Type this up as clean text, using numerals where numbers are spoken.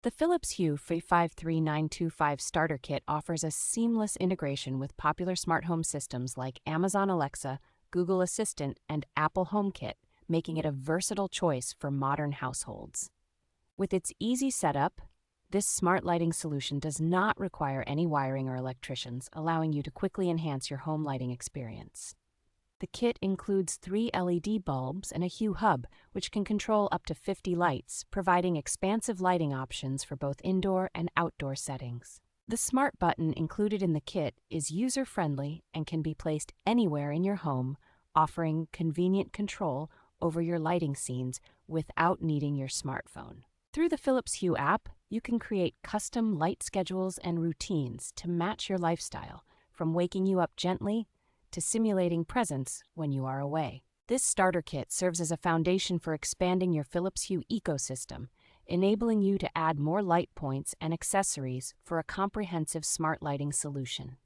The Philips Hue 53925 starter kit offers a seamless integration with popular smart home systems like Amazon Alexa, Google Assistant, and Apple HomeKit, making it a versatile choice for modern households. With its easy setup, this smart lighting solution does not require any wiring or electricians, allowing you to quickly enhance your home lighting experience. The kit includes 3 LED bulbs and a Hue hub, which can control up to 50 lights, providing expansive lighting options for both indoor and outdoor settings. The smart button included in the kit is user-friendly and can be placed anywhere in your home, offering convenient control over your lighting scenes without needing your smartphone. Through the Philips Hue app, you can create custom light schedules and routines to match your lifestyle, from waking you up gently to simulating presence when you are away. This starter kit serves as a foundation for expanding your Philips Hue ecosystem, enabling you to add more light points and accessories for a comprehensive smart lighting solution.